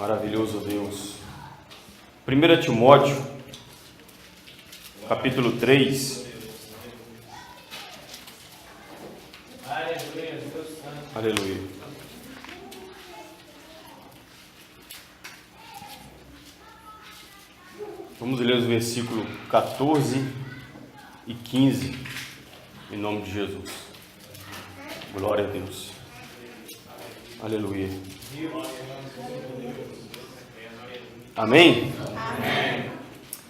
Maravilhoso Deus. 1 Timóteo, capítulo 3. Aleluia. Vamos ler os versículos 14 e 15, em nome de Jesus. Glória a Deus. Aleluia. Amém? Amém.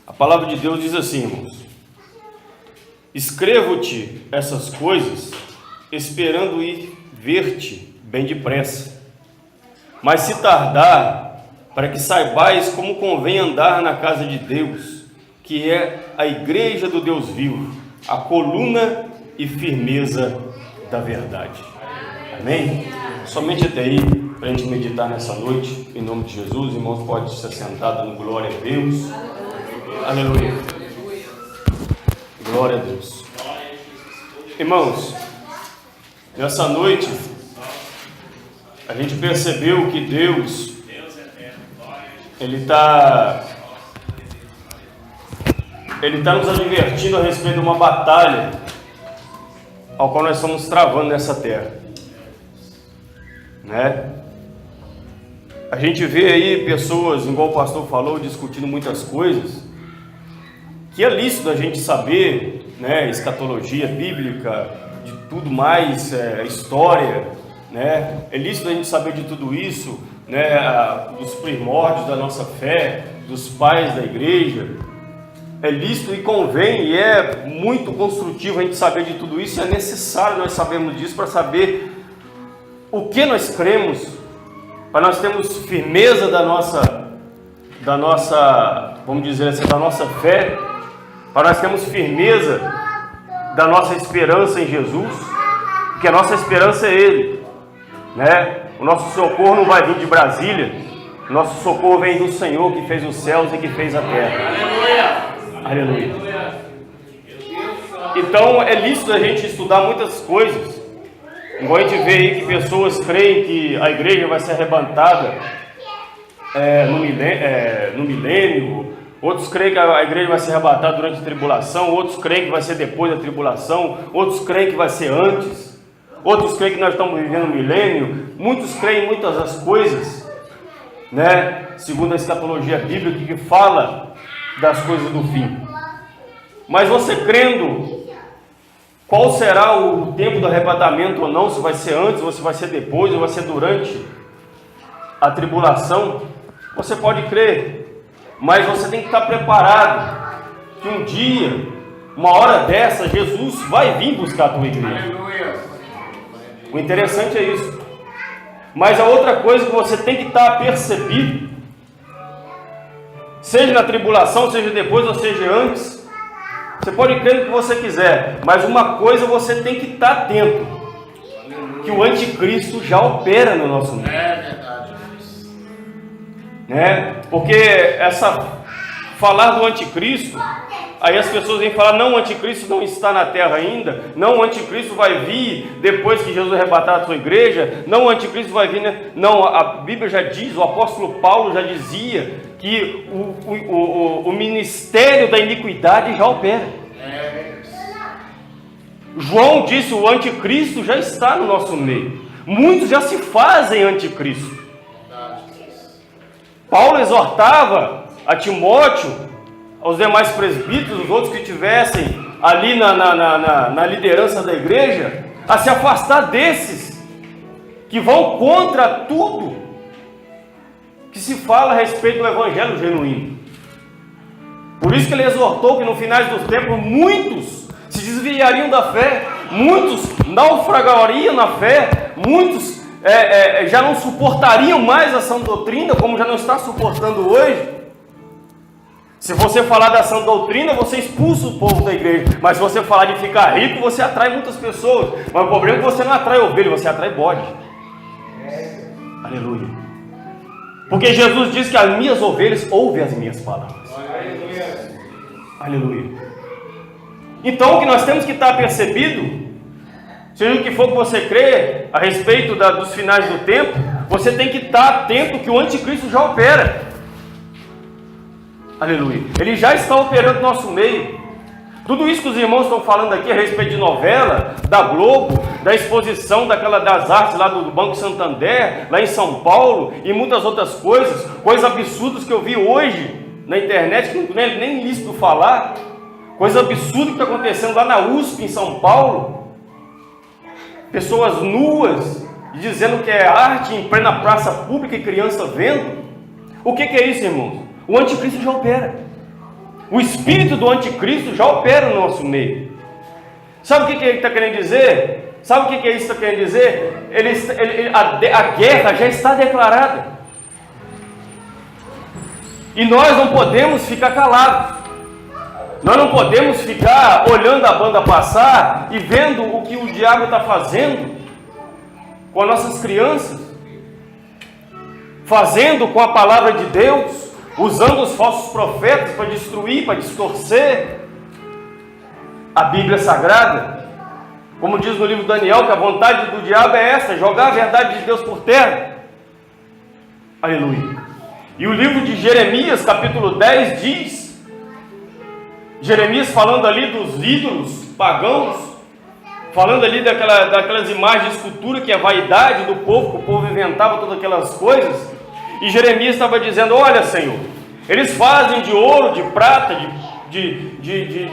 A palavra de Deus diz assim, irmãos: escrevo-te essas coisas, esperando ir ver-te bem depressa. Mas se tardar, para que saibais como convém andar na casa de Deus, que é a igreja do Deus vivo, a coluna e firmeza da verdade. Amém? Somente até aí, para a gente meditar nessa noite, em nome de Jesus. Irmãos, pode se assentar dando glória a Deus. Aleluia. Glória a Deus. Irmãos, nessa noite, a gente percebeu que Deus, Ele está nos advertindo a respeito de uma batalha ao qual nós estamos travando nessa terra, né? A gente vê aí pessoas, igual o pastor falou, discutindo muitas coisas, que é lícito a gente saber, né? Escatologia bíblica, de tudo mais, história, né? É lícito a gente saber de tudo isso, né? Dos primórdios da nossa fé, dos pais da igreja. É lícito e convém, e é muito construtivo a gente saber de tudo isso. É necessário nós sabermos disso para saber o que nós cremos, para nós termos firmeza da nossa, vamos dizer assim, da nossa fé, para nós termos firmeza da nossa esperança em Jesus, porque a nossa esperança é Ele, né? O nosso socorro não vai vir de Brasília, o nosso socorro vem do Senhor que fez os céus e que fez a terra. Aleluia! Aleluia! Então é lícito a gente estudar muitas coisas. Igual a gente vê aí que pessoas creem que a igreja vai ser arrebatada no milênio, outros creem que a igreja vai ser arrebatada durante a tribulação, outros creem que vai ser depois da tribulação, outros creem que vai ser antes, outros creem que nós estamos vivendo um milênio. Muitos creem em muitas das coisas, né? Segundo a escatologia bíblica, que fala das coisas do fim. Mas você crendo, qual será o tempo do arrebatamento ou não, se vai ser antes, ou se vai ser depois, ou vai ser durante a tribulação, você pode crer, mas você tem que estar preparado, que um dia, uma hora dessa, Jesus vai vir buscar a tua igreja. O interessante é isso. Mas a outra coisa que você tem que estar percebido, seja na tribulação, seja depois, ou seja antes, você pode crer no que você quiser, mas uma coisa você tem que estar atento, que o anticristo já opera no nosso mundo. É verdade. Né? Porque falar do anticristo, aí as pessoas vêm falar: não, o anticristo não está na terra ainda, não, o anticristo vai vir depois que Jesus arrebatar a sua igreja, não, o anticristo vai vir, né? Não, a Bíblia já diz, o apóstolo Paulo já dizia que o ministério da iniquidade já opera. João disse: o anticristo já está no nosso meio, muitos já se fazem anticristo. Paulo exortava a Timóteo, aos demais presbíteros, os outros que estivessem ali na liderança da igreja, a se afastar desses que vão contra tudo que se fala a respeito do evangelho genuíno. Por isso que ele exortou que no final dos tempos muitos se desviariam da fé, muitos naufragariam na fé, muitos já não suportariam mais a sã doutrina, como já não está suportando hoje. Se você falar da sã doutrina, você expulsa o povo da igreja. Mas se você falar de ficar rico, você atrai muitas pessoas. Mas o problema é que você não atrai ovelha, você atrai bode. Aleluia. Porque Jesus diz que as minhas ovelhas ouvem as minhas palavras. Aleluia. Então o que nós temos que estar percebido, seja o que for que você crê a respeito dos finais do tempo, Você tem que estar atento que o anticristo já opera. Aleluia. Ele já está operando no nosso meio. Tudo isso que os irmãos estão falando aqui a respeito de novela, da Globo, da exposição das artes lá do Banco Santander, lá em São Paulo, e muitas outras coisas absurdas que eu vi hoje na internet, que não é nem lícito falar, coisa absurda que está acontecendo lá na USP, em São Paulo, pessoas nuas, dizendo que é arte em plena praça pública e criança vendo. O que é isso, irmãos? O anticristo já opera. O espírito do anticristo já opera no nosso meio. Sabe o que ele está querendo dizer? Sabe o que isso está querendo dizer? A guerra já está declarada. E nós não podemos ficar calados. Nós não podemos ficar olhando a banda passar e vendo o que o diabo está fazendo com as nossas crianças, fazendo com a palavra de Deus, usando os falsos profetas para destruir, para distorcer a Bíblia Sagrada. Como diz no livro de Daniel, que a vontade do diabo é essa, jogar a verdade de Deus por terra. Aleluia. E o livro de Jeremias, capítulo 10, diz, Jeremias falando ali dos ídolos pagãos, falando ali daquelas imagens de escultura que é a vaidade do povo, que o povo inventava todas aquelas coisas. E Jeremias estava dizendo: olha, Senhor, eles fazem de ouro, de prata, de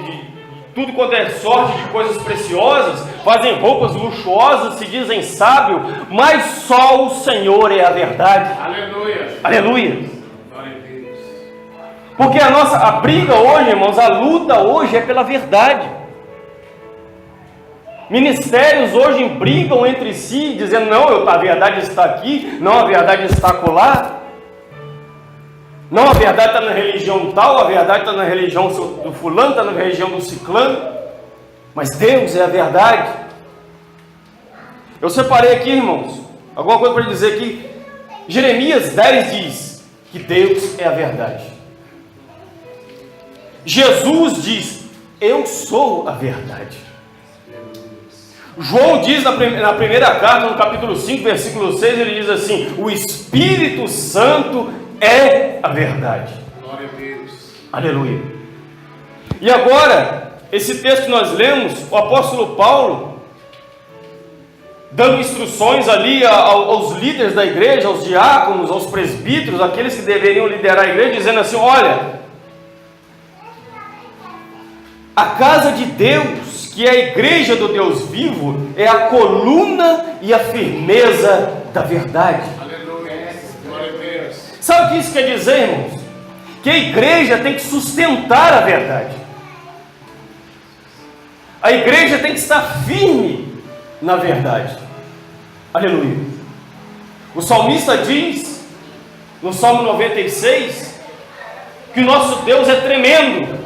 tudo quanto é sorte de coisas preciosas, fazem roupas luxuosas, se dizem sábio, mas só o Senhor é a verdade. Aleluia. Aleluia. Porque a briga hoje, irmãos, a luta hoje é pela verdade. Ministérios hoje brigam entre si, dizendo: não, a verdade está aqui, não, a verdade está acolá. Não, a verdade está na religião tal, a verdade está na religião do fulano, está na religião do ciclano. Mas Deus é a verdade. Eu separei aqui, irmãos, alguma coisa para dizer aqui. Jeremias 10 diz que Deus é a verdade. Jesus diz: eu sou a verdade. João diz na primeira carta, no capítulo 5, versículo 6, ele diz assim: o Espírito Santo é a verdade. Glória a Deus. Aleluia. E agora, esse texto que nós lemos, o apóstolo Paulo dando instruções ali aos líderes da igreja, aos diáconos, aos presbíteros, aqueles que deveriam liderar a igreja, dizendo assim: olha, a casa de Deus, que é a igreja do Deus vivo, é a coluna e a firmeza da verdade. Aleluia. Glória a Deus. Sabe o que isso quer dizer, irmãos? Que a igreja tem que sustentar a verdade. A igreja tem que estar firme na verdade. Aleluia. O salmista diz, no Salmo 96, que o nosso Deus é tremendo,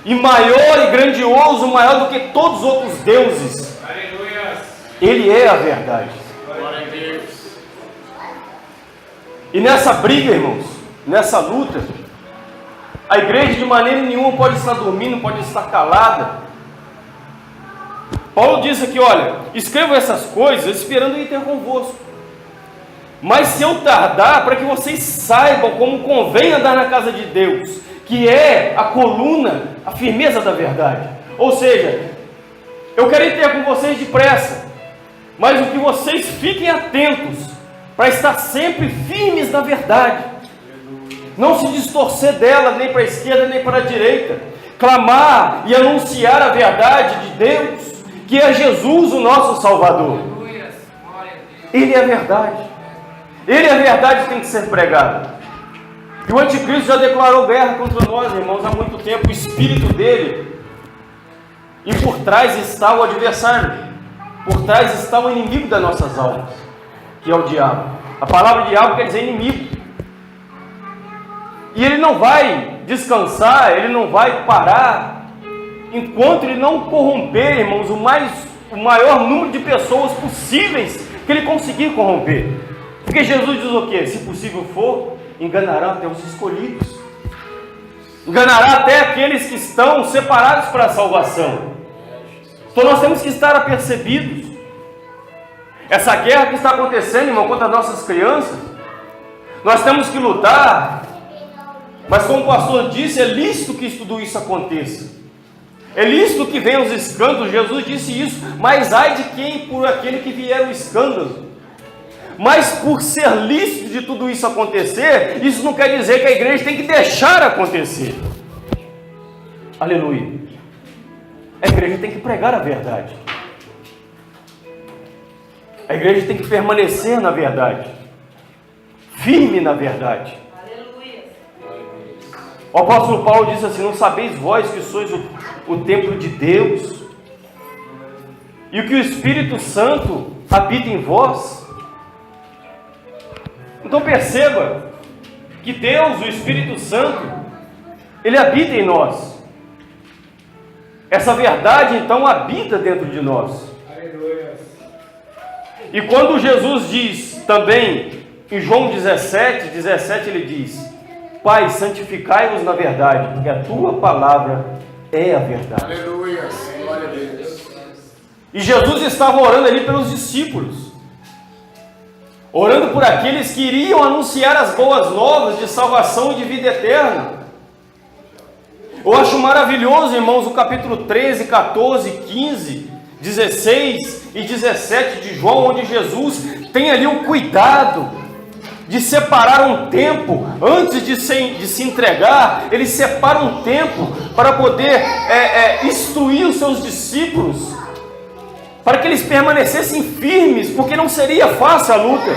e maior e grandioso, maior do que todos os outros deuses. Aleluia. Ele é a verdade. Glória a Deus. E nessa briga, irmãos, nessa luta, a igreja de maneira nenhuma pode estar dormindo, pode estar calada. Paulo diz aqui: olha, escrevo essas coisas esperando ir ter convosco. Mas se eu tardar, para que vocês saibam como convém andar na casa de Deus, que é a coluna, a firmeza da verdade. Ou seja, eu quero ir ter com vocês depressa, mas o que vocês fiquem atentos, para estar sempre firmes na verdade, não se distorcer dela, nem para a esquerda, nem para a direita, clamar e anunciar a verdade de Deus, que é Jesus, o nosso Salvador. Ele é a verdade. Ele é a verdade que tem que ser pregada. E o anticristo já declarou guerra contra nós, irmãos, há muito tempo. O espírito dele, e por trás está o adversário, por trás está o inimigo das nossas almas, que é o diabo. A palavra diabo quer dizer inimigo. E ele não vai descansar, ele não vai parar, enquanto ele não corromper, irmãos, o maior número de pessoas possíveis que ele conseguir corromper. Porque Jesus diz o quê? Se possível for, enganará até os escolhidos, enganará até aqueles que estão separados para a salvação. Então nós temos que estar apercebidos. Essa guerra que está acontecendo, irmão, contra as nossas crianças, nós temos que lutar, mas como o pastor disse, é lícito que tudo isso aconteça. É lícito que venham os escândalos, Jesus disse isso, mas ai de quem por aquele que vier o escândalo. Mas por ser lícito de tudo isso acontecer, isso não quer dizer que a igreja tem que deixar acontecer. Aleluia. A igreja tem que pregar a verdade. A igreja tem que permanecer na verdade, firme na verdade. Aleluia. O apóstolo Paulo diz assim: não sabeis vós que sois o templo de Deus, e o que o Espírito Santo habita em vós? Então perceba que Deus, o Espírito Santo, Ele habita em nós. Essa verdade então habita dentro de nós. E quando Jesus diz também, em João 17, ele diz: Pai, santificai-os na verdade, porque a tua palavra é a verdade. Aleluia, glória a Deus. E Jesus estava orando ali pelos discípulos, orando por aqueles que iriam anunciar as boas novas de salvação e de vida eterna. Eu acho maravilhoso, irmãos, o capítulo 13, 14, 15, 16 e 17 de João, onde Jesus tem ali o cuidado de separar um tempo, antes de se entregar, ele separa um tempo para poder instruir os seus discípulos, para que eles permanecessem firmes, porque não seria fácil a luta.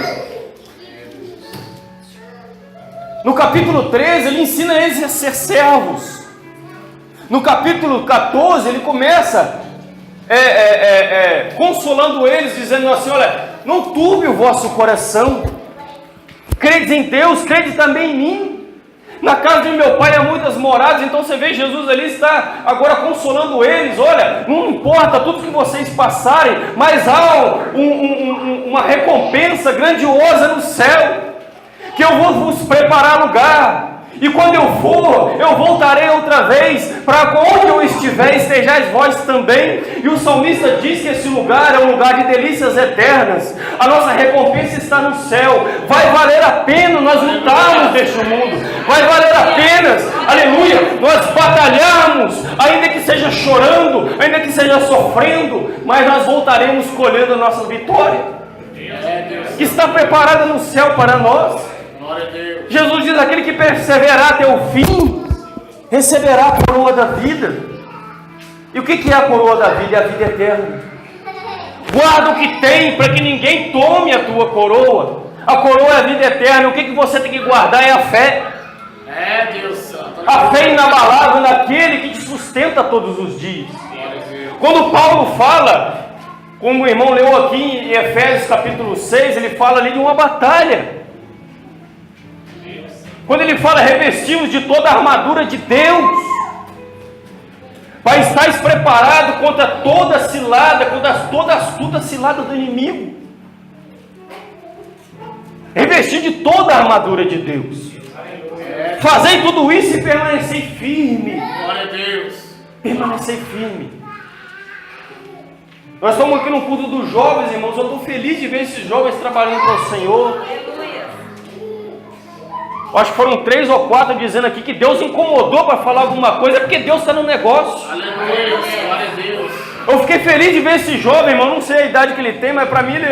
No capítulo 13, ele ensina eles a ser servos. No capítulo 14, ele começa consolando eles, dizendo assim: olha, não turbe o vosso coração, credes em Deus, crede também em mim. Na casa de meu pai há muitas moradas. Então você vê, Jesus ali está agora consolando eles: olha, não importa tudo que vocês passarem, mas há uma recompensa grandiosa no céu, que eu vou vos preparar lugar. E quando eu for, eu voltarei outra vez, para onde eu estiver, estejais vós também. E o salmista diz que esse lugar é um lugar de delícias eternas. A nossa recompensa está no céu. Vai valer a pena nós lutarmos neste mundo. Vai valer a pena, aleluia, nós batalharmos, ainda que seja chorando, ainda que seja sofrendo, mas nós voltaremos colhendo a nossa vitória, que está preparada no céu para nós. Jesus diz: aquele que perseverar até o fim receberá a coroa da vida. E o que é a coroa da vida? É a vida eterna. Guarda o que tem, para que ninguém tome a tua coroa. A coroa é a vida eterna. O que você tem que guardar é a fé. Deus Santo. A fé inabalável naquele que te sustenta todos os dias. Quando Paulo fala, como o irmão leu aqui em Efésios capítulo 6, ele fala ali de uma batalha. Quando ele fala: revestimos de toda a armadura de Deus, para estares preparado contra toda cilada, contra toda astuta cilada do inimigo. Revestir de toda a armadura de Deus. Fazei tudo isso e permanecei firme. Glória a Deus. Permanecei firme. Nós estamos aqui no culto dos jovens, irmãos. Eu estou feliz de ver esses jovens trabalhando para o Senhor. Acho que foram 3 ou 4 dizendo aqui que Deus incomodou para falar alguma coisa, porque Deus está no negócio. Aleluia, glória a Deus. Eu fiquei feliz de ver esse jovem, irmão. Não sei a idade que ele tem, mas para mim ele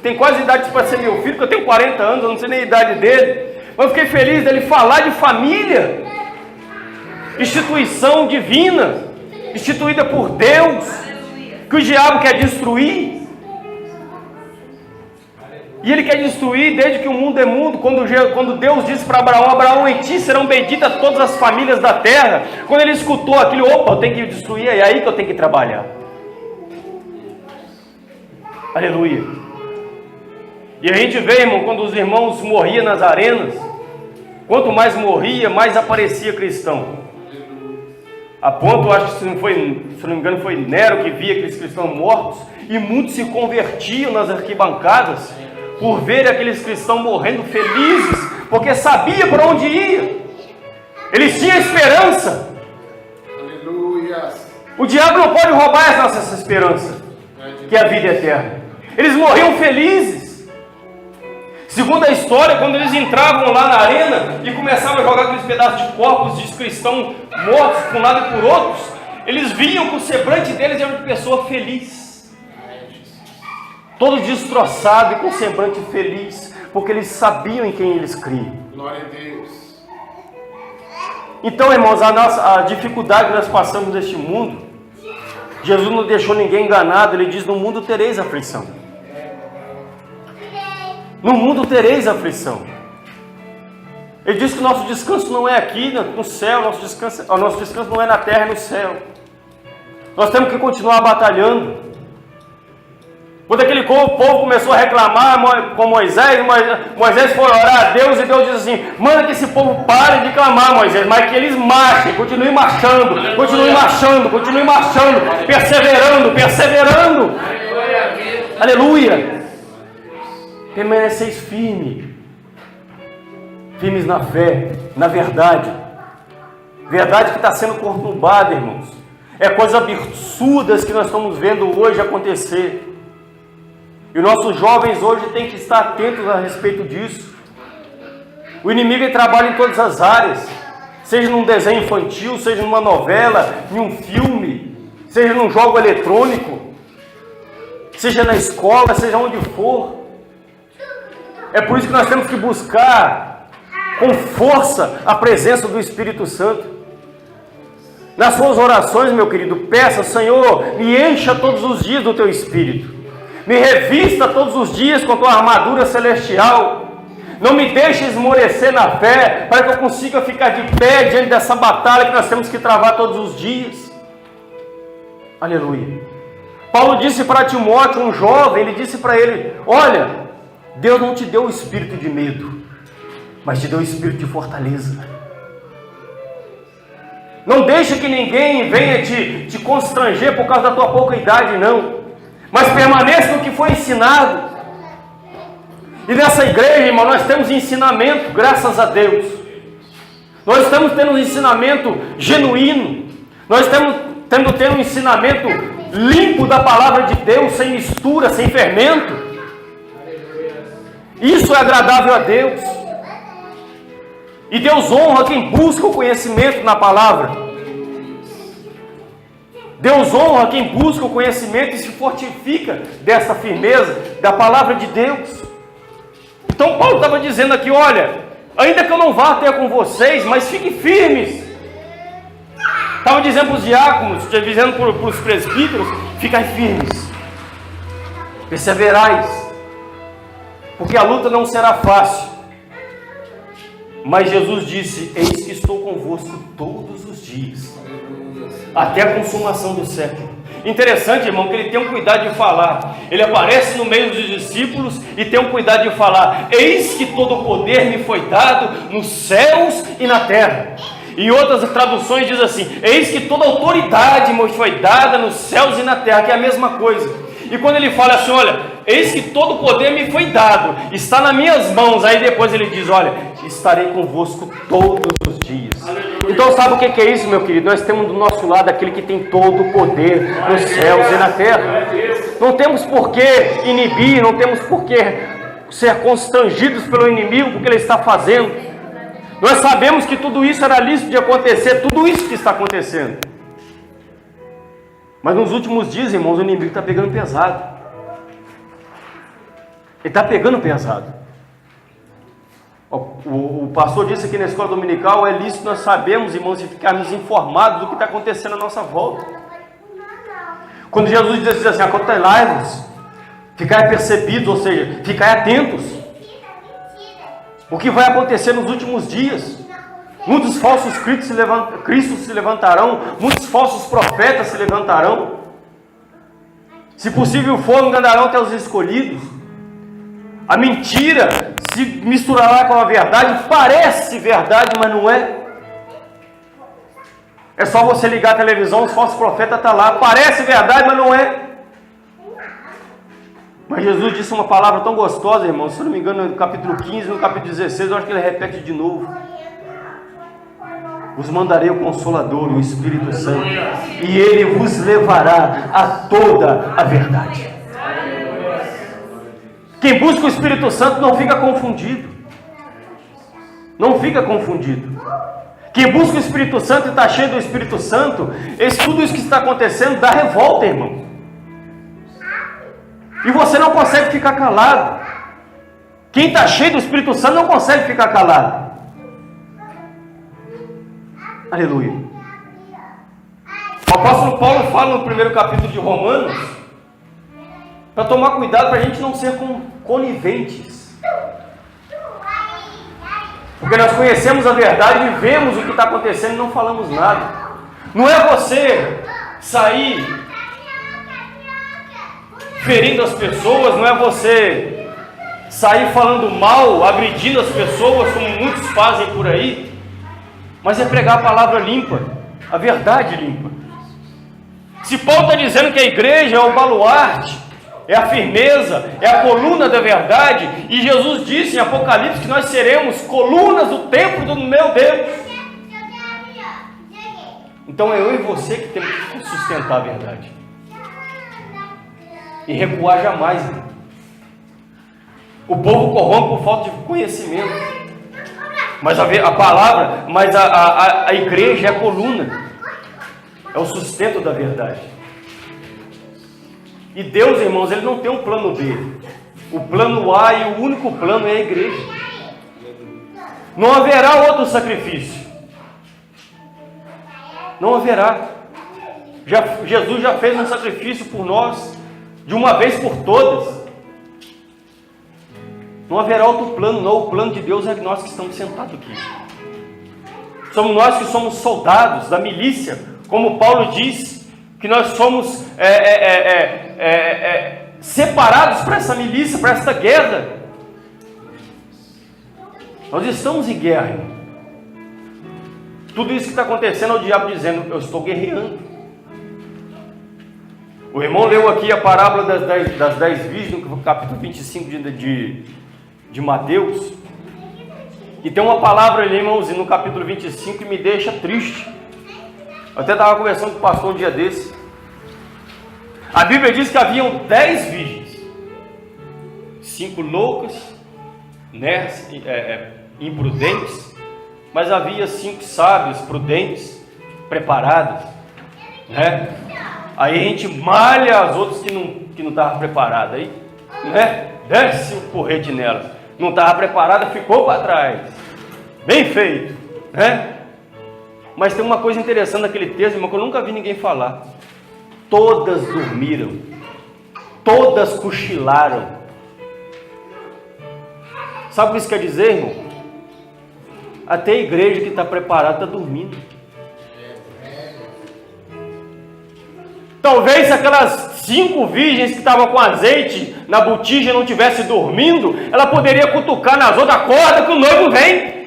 tem quase a idade para ser meu filho, porque eu tenho 40 anos, eu não sei nem a idade dele. Mas eu fiquei feliz dele falar de família, instituição divina, instituída por Deus, que o diabo quer destruir. E ele quer destruir desde que o mundo é mundo. Quando Deus disse para Abraão: Abraão, em ti serão benditas todas as famílias da terra. Quando ele escutou aquilo: opa, eu tenho que destruir, é aí que eu tenho que trabalhar. Aleluia. E a gente vê, irmão, quando os irmãos morriam nas arenas, quanto mais morria, mais aparecia cristão. A ponto, acho que se não me engano, foi Nero que via aqueles cristãos mortos, e muitos se convertiam nas arquibancadas por ver aqueles cristãos morrendo felizes, porque sabia para onde ia. Eles tinham esperança. Aleluia. O diabo não pode roubar essa nossa esperança, que é a vida eterna. Eles morriam felizes. Segundo a história, quando eles entravam lá na arena e começavam a jogar aqueles pedaços de corpos de cristãos mortos por um lado e por outros, eles viam que o semblante deles era de pessoa feliz. Todo destroçado e com semblante feliz, porque eles sabiam em quem eles criam. Glória a Deus. Então, irmãos, a dificuldade que nós passamos neste mundo, Jesus não deixou ninguém enganado. Ele diz: no mundo tereis aflição. No mundo tereis aflição. Ele diz que o nosso descanso não é aqui no céu, o nosso descanso não é na terra, é no céu. Nós temos que continuar batalhando. Quando aquele povo começou a reclamar com Moisés, Moisés foi orar a Deus e Deus diz assim: manda que esse povo pare de clamar, Moisés, mas que eles marchem, continuem marchando, continuem marchando, continuem marchando, perseverando. Aleluia! Permaneceis firmes na fé, na verdade. Verdade que está sendo conturbada, irmãos. É coisas absurdas que nós estamos vendo hoje acontecer. E os nossos jovens hoje têm que estar atentos a respeito disso. O inimigo trabalha em todas as áreas, seja num desenho infantil, seja numa novela, em um filme, seja num jogo eletrônico, seja na escola, seja onde for. É por isso que nós temos que buscar com força a presença do Espírito Santo. Nas suas orações, meu querido, peça: Senhor, me encha todos os dias do Teu Espírito. Me revista todos os dias com a Tua armadura celestial. Não me deixe esmorecer na fé, para que eu consiga ficar de pé diante dessa batalha que nós temos que travar todos os dias. Aleluia. Paulo disse para Timóteo, um jovem, ele disse para ele: olha, Deus não te deu o espírito de medo, mas te deu o espírito de fortaleza. Não deixe que ninguém venha te constranger por causa da tua pouca idade, não. Mas permaneça no que foi ensinado. E nessa igreja, irmão, nós temos ensinamento, graças a Deus. Nós estamos tendo um ensinamento genuíno. Nós estamos tendo um ensinamento limpo da palavra de Deus, sem mistura, sem fermento. Isso é agradável a Deus. E Deus honra quem busca o conhecimento na palavra. Deus honra quem busca o conhecimento e se fortifica dessa firmeza da palavra de Deus. Então Paulo estava dizendo aqui: olha, ainda que eu não vá até com vocês, mas fiquem firmes. Estava dizendo para os diáconos, dizendo para os presbíteros: ficai firmes, perseverais, porque a luta não será fácil. Mas Jesus disse: eis que estou convosco todos os dias, até a consumação do século. Interessante, irmão, que ele tem um cuidado de falar. Ele aparece no meio dos discípulos e tem um cuidado de falar: eis que todo o poder me foi dado nos céus e na terra. Em outras traduções diz assim: eis que toda autoridade me foi dada nos céus e na terra, que é a mesma coisa. E quando ele fala assim: olha, eis que todo o poder me foi dado, está nas minhas mãos, aí depois ele diz: olha, estarei convosco todos os dias. Então sabe o que é isso, meu querido? Nós temos do nosso lado aquele que tem todo o poder nos céus e na terra. Não temos por que inibir, não temos por que ser constrangidos pelo inimigo, porque ele está fazendo. Nós sabemos que tudo isso era lícito de acontecer, tudo isso que está acontecendo. Mas nos últimos dias, irmãos, o inimigo está pegando pesado. Ele está pegando pesado. O pastor disse aqui na escola dominical: é lícito nós sabemos, irmãos, de ficarmos informados do que está acontecendo à nossa volta. Quando Jesus diz assim: acautelai-vos, ficai percebidos, ou seja, ficai atentos. O que vai acontecer nos últimos dias? Muitos falsos cristos se levantarão, muitos falsos profetas se levantarão. Se possível for, enganarão até os escolhidos. A mentira se misturará com a verdade, parece verdade, mas não é. É só você ligar a televisão, os falsos profetas estão lá, parece verdade, mas não é. Mas Jesus disse uma palavra tão gostosa, irmão, se não me engano, no capítulo 15, no capítulo 16, eu acho que ele repete de novo: vos mandarei o Consolador, o Espírito Santo, e ele vos levará a toda a verdade. Quem busca o Espírito Santo não fica confundido. Não fica confundido. Quem busca o Espírito Santo e está cheio do Espírito Santo, tudo isso que está acontecendo dá revolta, irmão. E você não consegue ficar calado. Quem está cheio do Espírito Santo não consegue ficar calado. Aleluia. O apóstolo Paulo fala no primeiro capítulo de Romanos, para tomar cuidado para a gente não ser coniventes. Porque nós conhecemos a verdade, vivemos o que está acontecendo e não falamos nada. Não é você sair ferindo as pessoas, não é você sair falando mal, agredindo as pessoas, como muitos fazem por aí, mas é pregar a palavra limpa, a verdade limpa. Se Paulo está dizendo que a igreja é o baluarte, é a firmeza, é a coluna da verdade, e Jesus disse em Apocalipse que nós seremos colunas do templo do meu Deus. Então é eu e você que temos que sustentar a verdade. E recuar jamais. O povo corrompe por falta de conhecimento. Mas a palavra, mas a igreja é a coluna. É o sustento da verdade. E Deus, irmãos, Ele não tem um plano B. O plano A e o único plano é a igreja. Não haverá outro sacrifício. Não haverá. Jesus já fez um sacrifício por nós, de uma vez por todas. Não haverá outro plano, não. O plano de Deus é nós que estamos sentados aqui. Somos nós que somos soldados da milícia, como Paulo diz, que nós somos separados para essa milícia, para esta guerra. Nós estamos em guerra, irmão. Tudo isso que está acontecendo é o diabo dizendo, eu estou guerreando. O irmão leu aqui a parábola das 10 virgens, no capítulo 25 de Mateus. E tem uma palavra ali, irmãos, no capítulo 25 que me deixa triste. Eu até estava conversando com o pastor um dia desse. A Bíblia diz que haviam 10 virgens. 5 loucas, imprudentes, mas havia 5 sábias, prudentes, preparadas, né? Aí a gente malha as outras que não estavam preparadas, aí, né? Desce o porrete nelas. Não estava preparada, ficou para trás. Bem feito, né? Mas tem uma coisa interessante naquele texto, irmão, que eu nunca vi ninguém falar. Todas dormiram. Todas cochilaram. Sabe o que isso quer dizer, irmão? Até a igreja que está preparada está dormindo. Talvez se aquelas 5 virgens que estavam com azeite na botija não estivesse dormindo, ela poderia cutucar nas outras, acorda que o noivo vem.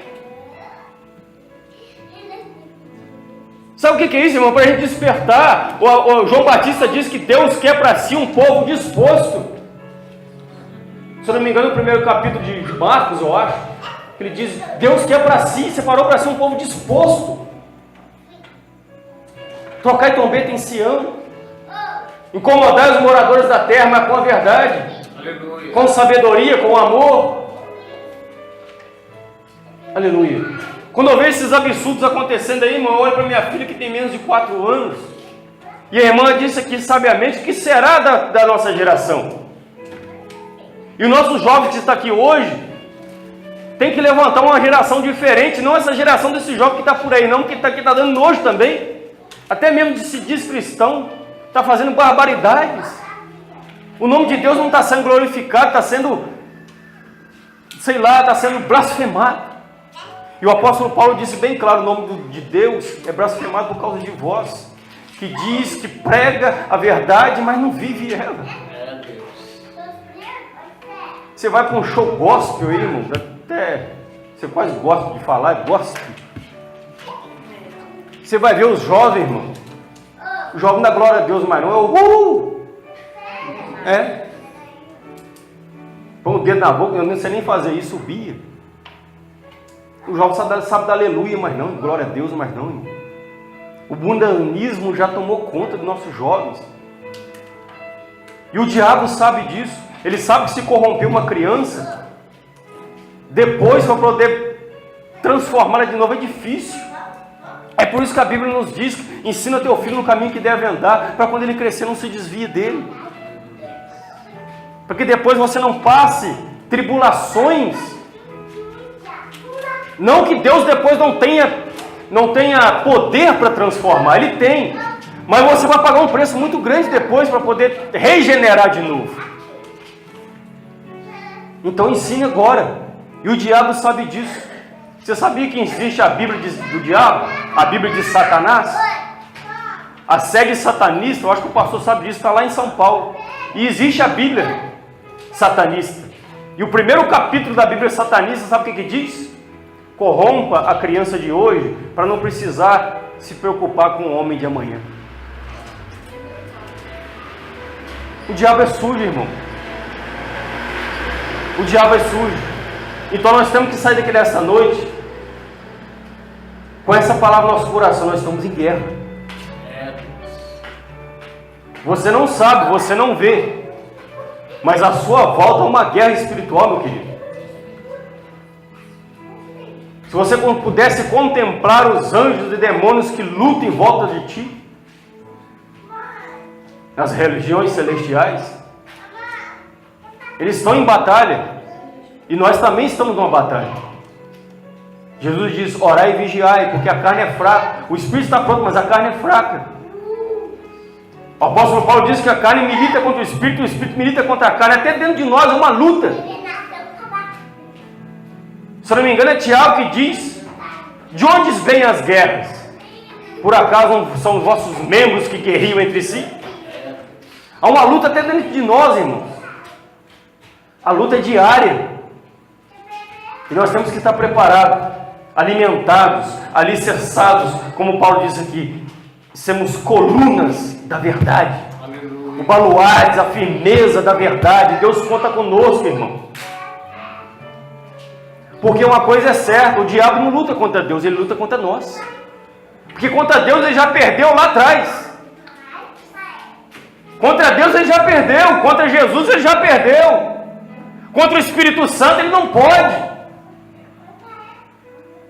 Sabe o que é isso, irmão? Para a gente despertar. O João Batista diz que Deus quer para si um povo disposto. Se eu não me engano, no primeiro capítulo de Marcos, eu acho, que ele diz, Deus quer para si, separou para si um povo disposto. Tocai trombeta em Sião. Incomodar os moradores da terra, mas com a verdade. Aleluia. Com sabedoria, com amor. Aleluia. Quando eu vejo esses absurdos acontecendo aí, irmão, eu olho para minha filha que tem menos de 4 anos. E a irmã disse aqui sabiamente, o que será da nossa geração? E o nosso jovem que está aqui hoje, tem que levantar uma geração diferente, não essa geração desse jovem que está por aí, não, que está dando nojo também. Até mesmo de se diz cristão, está fazendo barbaridades. O nome de Deus não está sendo glorificado, está sendo, está sendo blasfemado. E o apóstolo Paulo disse bem claro, o nome de Deus é blasfemado por causa de vós, que diz, que prega a verdade, mas não vive ela. Você vai para um show gospel aí, irmão, até você quase gosta de falar, é gospel. Você vai ver os jovens, irmão. O jovem da glória a Deus, mas não é o põe o dedo na boca, eu não sei nem fazer isso, subia. O jovem sabe dar aleluia, mas não, glória a Deus, mas não, irmão. O mundanismo já tomou conta dos nossos jovens. E o diabo sabe disso. Ele sabe que se corromper uma criança, depois para poder transformá-la de novo é difícil. É por isso que a Bíblia nos diz que ensina teu filho no caminho que deve andar, para quando ele crescer não se desvie dele. Para que depois você não passe tribulações. Não que Deus depois não tenha poder para transformar, Ele tem. Mas você vai pagar um preço muito grande depois para poder regenerar de novo. Então ensine agora. E o diabo sabe disso. Você sabia que existe a Bíblia do diabo? A Bíblia de Satanás? A sede satanista, eu acho que o pastor sabe disso, está lá em São Paulo. E existe a Bíblia satanista. E o primeiro capítulo da Bíblia satanista, sabe o que diz? Corrompa a criança de hoje para não precisar se preocupar com o homem de amanhã. O diabo é sujo, irmão. O diabo é sujo. Então nós temos que sair daqui dessa noite com essa palavra no nosso coração. Nós estamos em guerra. Você não sabe, você não vê, mas a sua volta é uma guerra espiritual, meu querido. Se você pudesse contemplar os anjos e demônios que lutam em volta de ti, nas religiões celestiais, eles estão em batalha, e nós também estamos numa batalha. Jesus diz: orai e vigiai, porque a carne é fraca. O espírito está pronto, mas a carne é fraca. O apóstolo Paulo diz que a carne milita contra o espírito milita contra a carne. Até dentro de nós é uma luta. Se eu não me engano, é Tiago que diz: de onde vêm as guerras? Por acaso são os vossos membros que guerreiam entre si? Há uma luta até dentro de nós, irmãos. A luta é diária. E nós temos que estar preparados, alimentados, alicerçados, como Paulo diz aqui, sermos colunas da verdade. Aleluia. O baluarte, a firmeza da verdade. Deus conta conosco, irmão. Porque uma coisa é certa, o diabo não luta contra Deus, ele luta contra nós. Porque contra Deus ele já perdeu lá atrás. Contra Deus ele já perdeu, contra Jesus ele já perdeu. Contra o Espírito Santo ele não pode.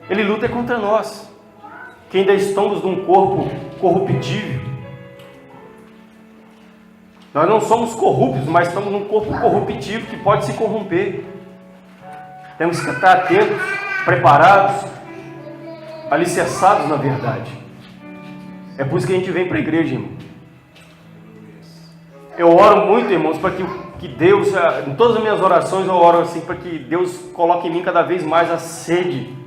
Ele luta contra nós, que ainda estamos num corpo corruptível. Nós não somos corruptos, mas estamos num corpo corruptível que pode se corromper. Temos que estar atentos, preparados, alicerçados na verdade. É por isso que a gente vem para a igreja, irmão. Eu oro muito, irmãos, para que Deus, em todas as minhas orações eu oro assim, para que Deus coloque em mim cada vez mais a sede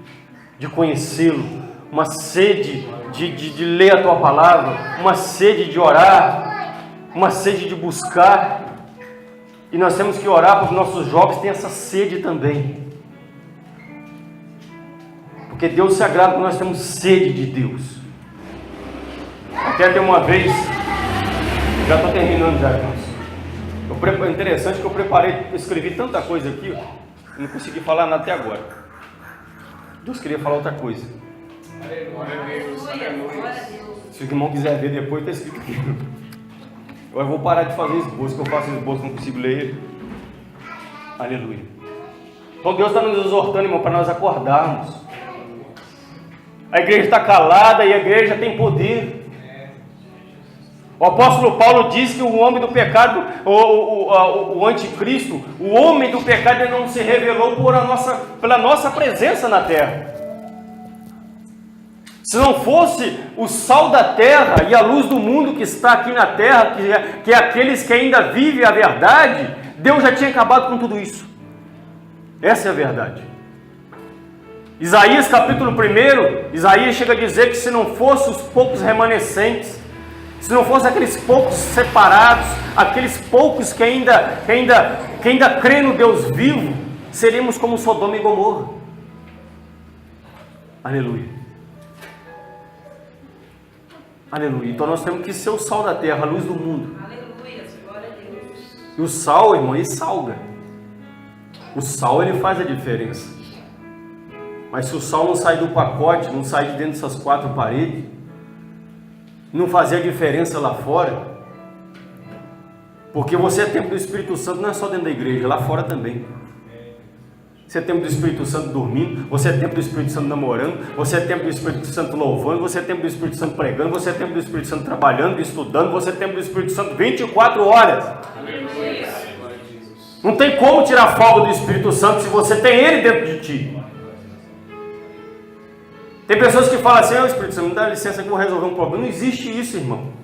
de conhecê-lo, uma sede de ler a tua palavra, uma sede de orar, uma sede de buscar. E nós temos que orar para que nossos jovens tenham essa sede também. Porque Deus se agrada quando nós temos sede de Deus. Até uma vez, já estou terminando já, irmãos. É interessante que eu escrevi tanta coisa aqui, não consegui falar nada até agora. Deus queria falar outra coisa. Se o irmão quiser ver depois, está escrito aqui. Eu vou parar de fazer esboço, que eu faço esboço, não consigo ler ele. Aleluia. Então Deus está nos exortando, irmão, para nós acordarmos. A igreja está calada e a igreja tem poder. O apóstolo Paulo diz que o homem do pecado, o anticristo, o homem do pecado, ele não se revelou pela nossa presença na terra. Se não fosse o sal da terra e a luz do mundo que está aqui na terra, que é aqueles que ainda vivem a verdade, Deus já tinha acabado com tudo isso. Essa é a verdade. Isaías capítulo 1, Isaías chega a dizer que se não fossem os poucos remanescentes, se não fossem aqueles poucos separados, aqueles poucos que ainda creem no Deus vivo, seríamos como Sodoma e Gomorra. Aleluia. Aleluia. Então nós temos que ser o sal da terra, a luz do mundo. Aleluia. Glória a Deus. E o sal, irmão, ele salga. O sal, ele faz a diferença. Mas se o sal não sai do pacote, não sai de dentro dessas quatro paredes, não fazer a diferença lá fora, Porque você é templo do Espírito Santo não é só dentro da igreja, lá fora também. Você é templo do Espírito Santo dormindo, você é templo do Espírito Santo namorando, você é templo do Espírito Santo louvando, você é templo do Espírito Santo pregando, você é templo do Espírito Santo trabalhando, estudando, você é templo do Espírito Santo 24 horas. Não tem como tirar folga do Espírito Santo se você tem ele dentro de ti. Tem pessoas que falam assim: Espírito Santo, me dá licença que eu vou resolver um problema. Não existe isso, irmão.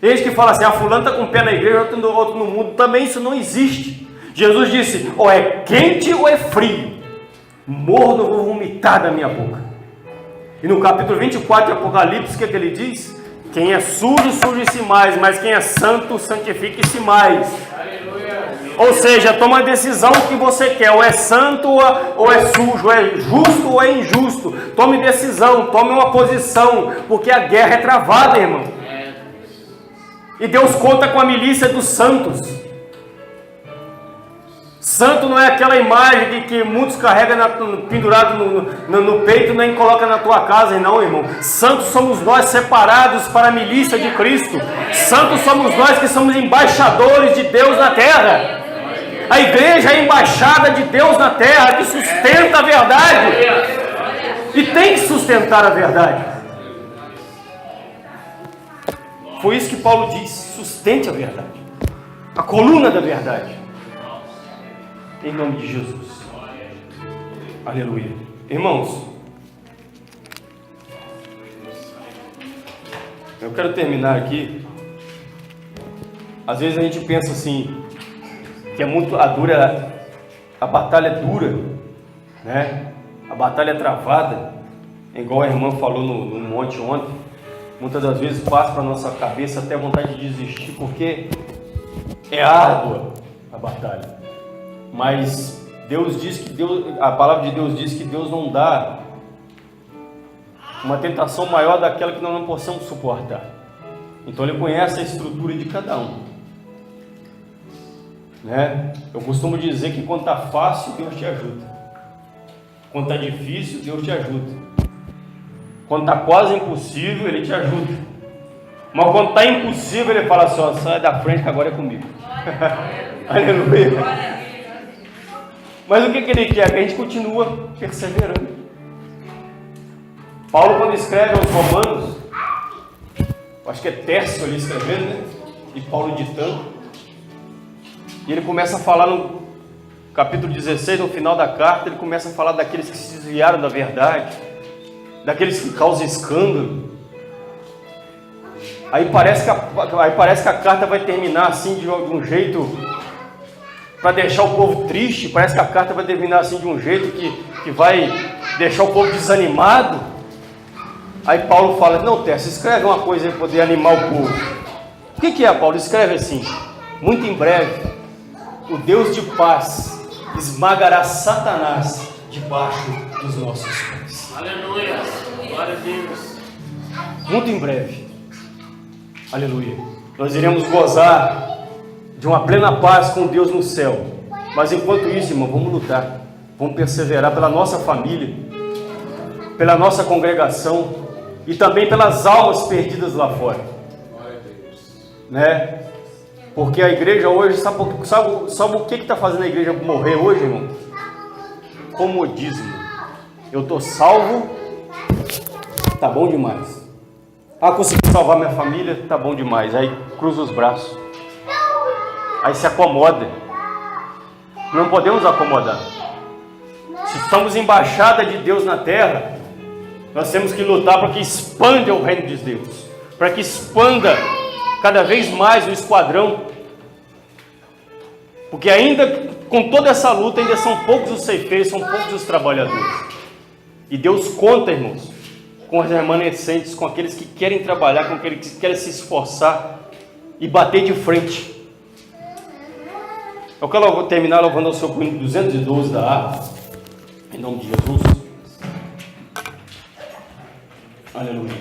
Tem gente que fala assim: fulano está com o pé na igreja, outro no mundo. Também isso não existe. Jesus disse: ou é quente ou é frio, morno eu vou vomitar da minha boca. E no capítulo 24 de Apocalipse, o que ele diz? Quem é sujo, suje-se mais, mas quem é santo, santifique-se mais. Ou seja, toma a decisão que você quer, ou é santo ou é sujo, ou é justo ou é injusto. Tome decisão, tome uma posição, porque a guerra é travada, irmão. E Deus conta com a milícia dos santos. Santo não é aquela imagem que muitos carregam pendurado no peito e nem coloca na tua casa, não, irmão. Santos somos nós separados para a milícia de Cristo. Santos somos nós que somos embaixadores de Deus na terra. A igreja é a embaixada de Deus na terra, que sustenta a verdade. E tem que sustentar a verdade. Foi isso que Paulo disse: sustente a verdade. A coluna da verdade. Em nome de Jesus. Aleluia. Irmãos, eu quero terminar aqui. Às vezes a gente pensa assim, que é muito a batalha é dura, né? A batalha é travada, igual a irmã falou no monte ontem. Muitas das vezes passa para a nossa cabeça até vontade de desistir, porque é árdua a batalha. Mas Deus diz que a palavra de Deus diz que Deus não dá uma tentação maior daquela que nós não possamos suportar. Então Ele conhece a estrutura de cada um, né? Eu costumo dizer que quando está fácil, Deus te ajuda. Quando está difícil, Deus te ajuda. Quando está quase impossível, Ele te ajuda. Mas quando está impossível, Ele fala assim: ó, sai da frente que agora é comigo. Aleluia. Mas o que Ele quer? Que a gente continua perseverando. Paulo, quando escreve aos Romanos, acho que é Tércio ali escrevendo, né? E Paulo ditando, e ele começa a falar no capítulo 16, no final da carta, ele começa a falar daqueles que se desviaram da verdade, daqueles que causam escândalo. Aí parece que a carta vai terminar assim de um jeito para deixar o povo triste. Parece que a carta vai terminar assim de um jeito que vai deixar o povo desanimado. Aí Paulo fala: não, Tércio, escreve uma coisa para poder animar o povo. O que é, Paulo? Escreve assim: muito em breve o Deus de paz esmagará Satanás debaixo dos nossos pés. Aleluia, glória a Deus. Muito em breve, aleluia, nós iremos gozar de uma plena paz com Deus no céu. Mas enquanto isso, irmão, vamos lutar, vamos perseverar pela nossa família, pela nossa congregação e também pelas almas perdidas lá fora, né? Porque a igreja hoje, sabe o que está fazendo a igreja morrer hoje, irmão? Comodismo. Eu estou salvo, tá bom demais. Consegui salvar minha família, tá bom demais. Aí cruza os braços, aí se acomoda. Não podemos acomodar. Se somos embaixada de Deus na terra, nós temos que lutar para que expanda o reino de Deus, para que expanda cada vez mais o esquadrão, porque ainda com toda essa luta, ainda são poucos os ceifeiros, são poucos os trabalhadores. E Deus conta, irmãos, com os remanescentes, com aqueles que querem trabalhar, com aqueles que querem se esforçar e bater de frente. Eu quero terminar louvando ao seu hino 212 da harpa, em nome de Jesus. Aleluia.